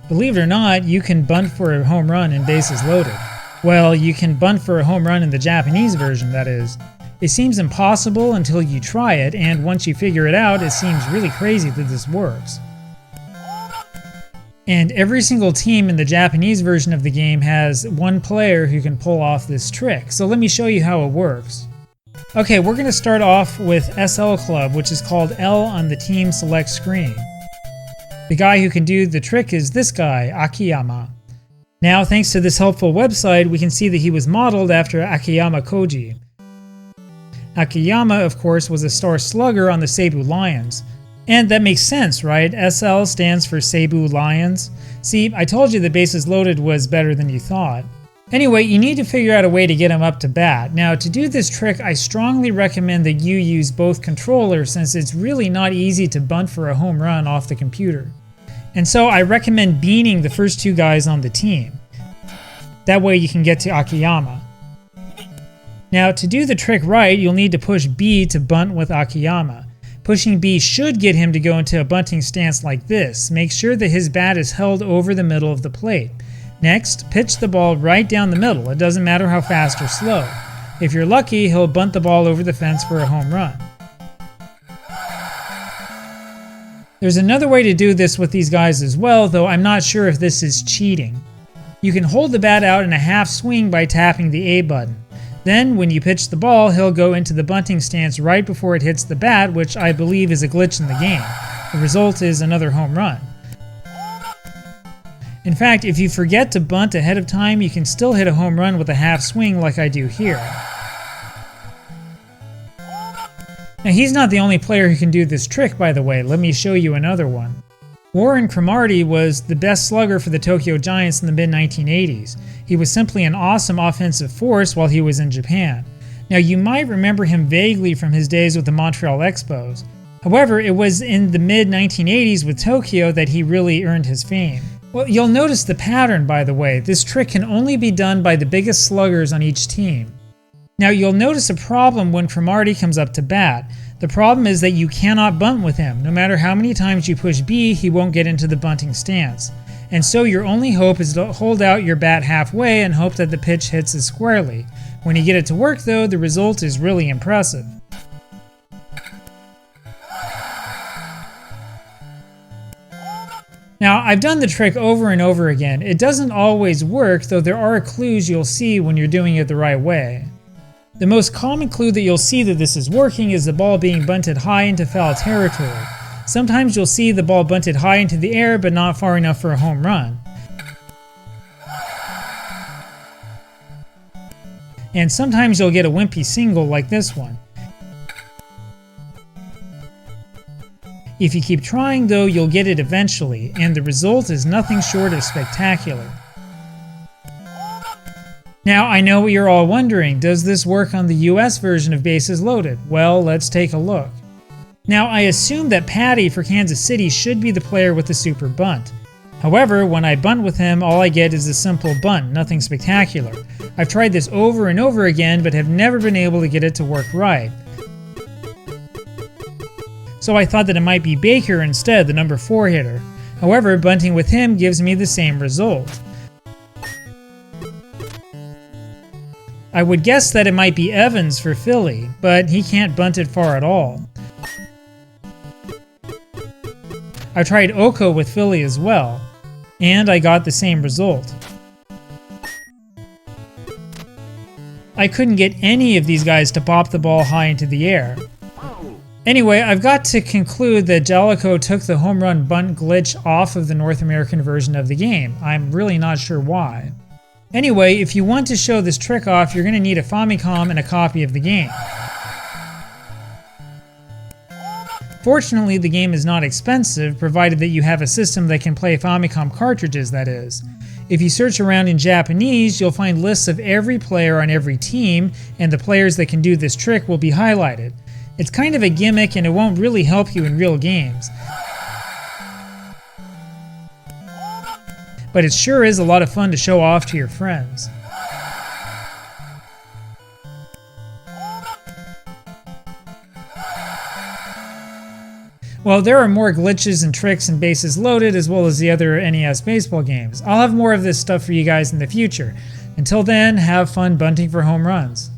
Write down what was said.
Believe it or not, you can bunt for a home run in bases loaded. Well, you can bunt for a home run in the Japanese version, that is. It seems impossible until you try it, and once you figure it out, it seems really crazy that this works. And every single team in the Japanese version of the game has one player who can pull off this trick, so let me show you how it works. Okay, we're going to start off with SL Club, which is called L on the team select screen. The guy who can do the trick is this guy, Akiyama. Now, thanks to this helpful website, we can see that he was modeled after Akiyama Koji. Akiyama, of course, was a star slugger on the Seibu Lions. And that makes sense, right? SL stands for Seibu Lions. See, I told you the bases loaded was better than you thought. Anyway, you need to figure out a way to get him up to bat. Now, to do this trick, I strongly recommend that you use both controllers since it's really not easy to bunt for a home run off the computer. And so I recommend beaning the first two guys on the team. That way you can get to Akiyama. Now, to do the trick right, you'll need to push B to bunt with Akiyama. Pushing B should get him to go into a bunting stance like this. Make sure that his bat is held over the middle of the plate. Next, pitch the ball right down the middle. It doesn't matter how fast or slow. If you're lucky, he'll bunt the ball over the fence for a home run. There's another way to do this with these guys as well, though I'm not sure if this is cheating. You can hold the bat out in a half swing by tapping the A button. Then, when you pitch the ball, he'll go into the bunting stance right before it hits the bat, which I believe is a glitch in the game. The result is another home run. In fact, if you forget to bunt ahead of time, you can still hit a home run with a half swing like I do here. Now, he's not the only player who can do this trick, by the way. Let me show you another one. Warren Kmarti was the best slugger for the Tokyo Giants in the mid-1980s. He was simply an awesome offensive force while he was in Japan. Now, you might remember him vaguely from his days with the Montreal Expos. However, it was in the mid-1980s with Tokyo that he really earned his fame. Well, you'll notice the pattern, by the way. This trick can only be done by the biggest sluggers on each team. Now, you'll notice a problem when Kmarti comes up to bat. The problem is that you cannot bunt with him. No matter how many times you push B, he won't get into the bunting stance. And so your only hope is to hold out your bat halfway and hope that the pitch hits it squarely. When you get it to work though, the result is really impressive. Now, I've done the trick over and over again. It doesn't always work, though there are clues you'll see when you're doing it the right way. The most common clue that you'll see that this is working is the ball being bunted high into foul territory. Sometimes you'll see the ball bunted high into the air but not far enough for a home run. And sometimes you'll get a wimpy single like this one. If you keep trying though, you'll get it eventually, and the result is nothing short of spectacular. Now, I know what you're all wondering, does this work on the US version of Bases Loaded? Well, let's take a look. Now, I assume that Patty for Kansas City should be the player with the super bunt. However, when I bunt with him, all I get is a simple bunt, nothing spectacular. I've tried this over and over again, but have never been able to get it to work right. So I thought that it might be Baker instead, the number 4 hitter. However, bunting with him gives me the same result. I would guess that it might be Evans for Philly, but he can't bunt it far at all. I tried Oko with Philly as well, and I got the same result. I couldn't get any of these guys to pop the ball high into the air. Anyway, I've got to conclude that Jellicoe took the home run bunt glitch off of the North American version of the game. I'm really not sure why. Anyway, if you want to show this trick off, you're going to need a Famicom and a copy of the game. Fortunately, the game is not expensive, provided that you have a system that can play Famicom cartridges, that is. If you search around in Japanese, you'll find lists of every player on every team, and the players that can do this trick will be highlighted. It's kind of a gimmick and it won't really help you in real games. But it sure is a lot of fun to show off to your friends. Well, there are more glitches and tricks in Bases Loaded as well as the other NES baseball games. I'll have more of this stuff for you guys in the future. Until then, have fun bunting for home runs.